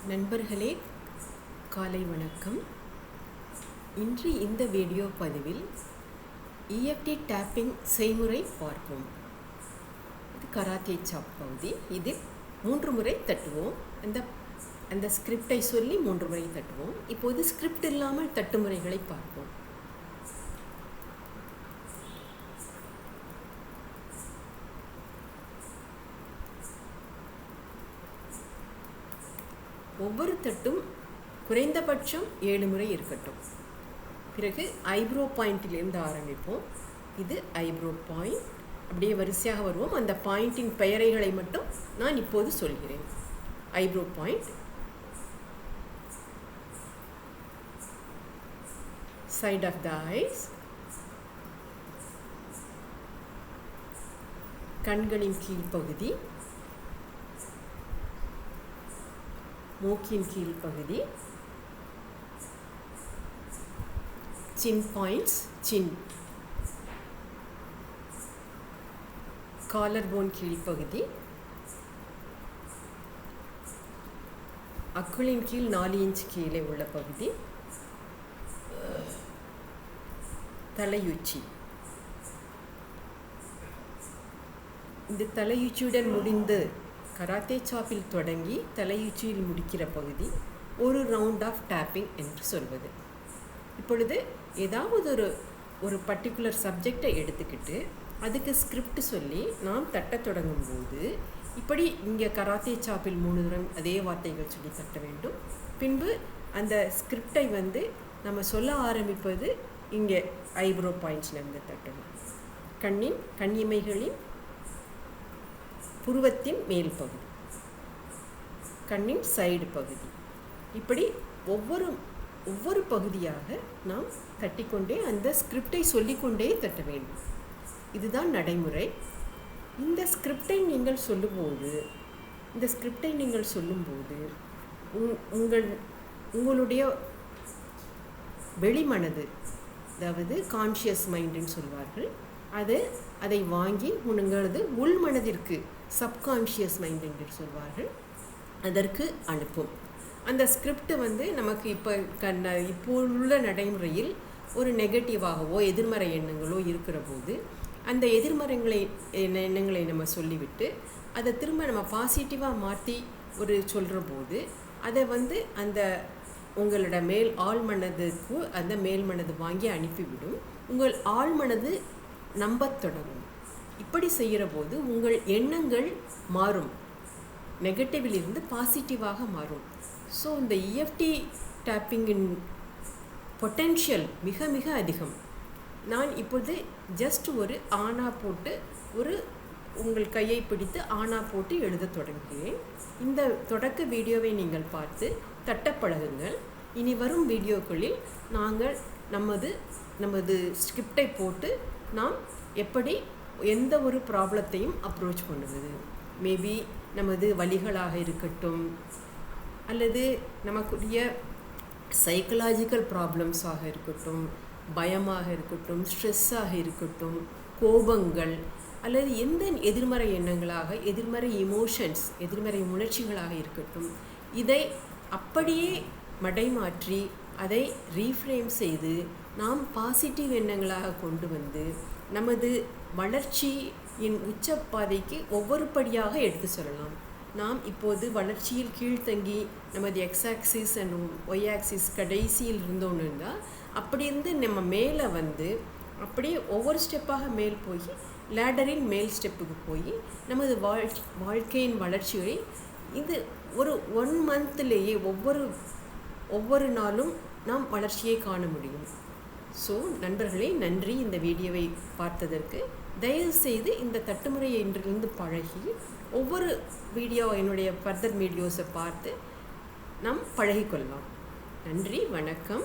நண்பர்களே, காலை வணக்கம். இன்று இந்த வீடியோ பதிவில் EFT டேப்பிங் செய்முறை பார்ப்போம். இது கராத்தே சாப் பகுதி. இது 3 முறை தட்டுவோம். அந்த ஸ்கிரிப்டை சொல்லி 3 முறை தட்டுவோம். இப்போது ஸ்கிரிப்ட் இல்லாமல் தட்டு முறைகளை பார்ப்போம். ஒவ்வொரு தட்டும் குறைந்தபட்சம் 7 முறை இருக்கட்டும். பிறகு ஐப்ரோ பாயிண்டிலிருந்து ஆரம்பிப்போம். இது ஐப்ரோ பாயிண்ட். அப்படியே வரிசையாக வருவோம். அந்த பாயிண்டின் பெயரைகளை மட்டும் நான் இப்போது சொல்கிறேன். Eyebrow point, side of the eyes, கண்களின் கீழ்ப்பகுதி, மூக்கின் கீழ் பகுதி, chin points, chin, collar bone கீழ்ப்பகுதி, அக்குளின் கீழ் 4 இன்ச் கீழே உள்ள பகுதி, தலையுச்சி. இந்த தலையுச்சியுடன் முடிந்து கராத்தே சாப்பில் தொடங்கி தலையுச்சியில் முடிக்கிற பகுதி ஒரு ரவுண்ட் ஆஃப் டேப்பிங் என்று சொல்வது. இப்பொழுது ஏதாவது ஒரு பர்டிகுலர் சப்ஜெக்டை எடுத்துக்கிட்டு அதுக்கு ஸ்கிரிப்ட் சொல்லி நாம் தட்ட தொடங்கும் போது இப்படி இங்கே கராத்தே சாப்பில் 3 தரம் அதே வார்த்தைகள் சொல்லி தட்ட வேண்டும். பின்பு அந்த ஸ்கிரிப்டை நம்ம சொல்ல ஆரம்பிப்பது இங்கே ஐப்ரோ பாயிண்ட்ஸ்லேருந்து தட்டணும். கண் இமைகளின் புருவத்தின் மேல் பகுதி, கண்ணின் சைடு பகுதி, இப்படி ஒவ்வொரு பகுதியாக நாம் தட்டிக்கொண்டே அந்த ஸ்கிரிப்டை சொல்லிக்கொண்டே தட்ட வேண்டும். இதுதான் நடைமுறை. இந்த ஸ்கிரிப்டை நீங்கள் சொல்லும்போது உங்களுடைய வெளிமனது, அதாவது கான்ஷியஸ் மைண்டுன்னு சொல்வார்கள், அதை வாங்கி உங்களது உள்மனதிற்கு சப்கான்ஷியஸ் மைண்ட் என்று சொல்வார்கள், அதற்கு அனுப்பும். அந்த ஸ்கிரிப்ட் நமக்கு இப்போ உள்ள நடைமுறையில் ஒரு நெகட்டிவாகவோ எதிர்மறை எண்ணங்களோ இருக்கிற போது அந்த எதிர்மறை எண்ணங்களை நம்ம சொல்லிவிட்டு அதை திரும்ப நம்ம பாசிட்டிவாக மாற்றி சொல்கிற போது அதை அந்த உங்களோட ஆழ்மனதுக்கு அந்த மேல் மனது வாங்கி அனுப்பிவிடும். உங்கள் ஆழ்மனது நம்பத் தொடங்கும். இப்படி செய்கிற போது உங்கள் எண்ணங்கள் மாறும், நெகட்டிவில் இருந்து பாசிட்டிவாக மாறும். ஸோ இந்த EFT டேப்பிங்கின் பொட்டென்ஷியல் மிக மிக அதிகம். நான் இப்போது ஜஸ்ட் ஒரு ஆனா போட்டு உங்கள் கையை பிடித்து ஆனா போட்டு எழுத தொடங்குகிறேன். இந்த தொடக்க வீடியோவை நீங்கள் பார்த்து தட்டப்பழகுங்கள். இனி வரும் வீடியோக்களில் நாங்கள் நமது ஸ்கிரிப்டை போட்டு நாம் எப்படி எந்த ஒரு ப்ராப்ளத்தையும் அப்ரோச் பண்ணுவது, மேபி நமது வலிகளாக இருக்கட்டும், அல்லது நமக்குரிய சைக்கலாஜிக்கல் ப்ராப்ளம்ஸாக இருக்கட்டும், பயமாக இருக்கட்டும், ஸ்ட்ரெஸ்ஸாக இருக்கட்டும், கோபங்கள், அல்லது எந்த எதிர்மறை எண்ணங்களாக, எதிர்மறை இமோஷன்ஸ், எதிர்மறை உணர்ச்சிகளாக இருக்கட்டும், இதை அப்படியே மடைமாற்றி அதை ரீஃப்ரேம் செய்து நாம் பாசிட்டிவ் எண்ணங்களாக கொண்டு நமது வளர்ச்சியின் உச்சப்பாதைக்கு ஒவ்வொரு படியாக எடுத்து சொல்லலாம். நாம் இப்போது வளர்ச்சியில் கீழ்த்தங்கி நமது X axis and Y axis கடைசியில் இருந்தோன்னு இருந்தால் அப்படி இருந்து நம்ம மேலே அப்படியே ஒவ்வொரு ஸ்டெப்பாக மேல் போய் லேடரின் மேல் ஸ்டெப்புக்கு போய் நமது வாழ்க்கையின் வளர்ச்சியை இது ஒரு 1 மந்த்லேயே ஒவ்வொரு நாளும் நாம் வளர்ச்சியை காண முடியும். ஸோ நண்பர்களே, நன்றி இந்த வீடியோவை பார்த்ததற்கு. தயவுசெய்து இந்த தட்டுமுறையை இன்றிலிருந்து பழகி ஒவ்வொரு என்னுடைய ஃபர்தர் வீடியோஸை பார்த்து நாம் பழகிக்கொள்ளலாம். நன்றி, வணக்கம்.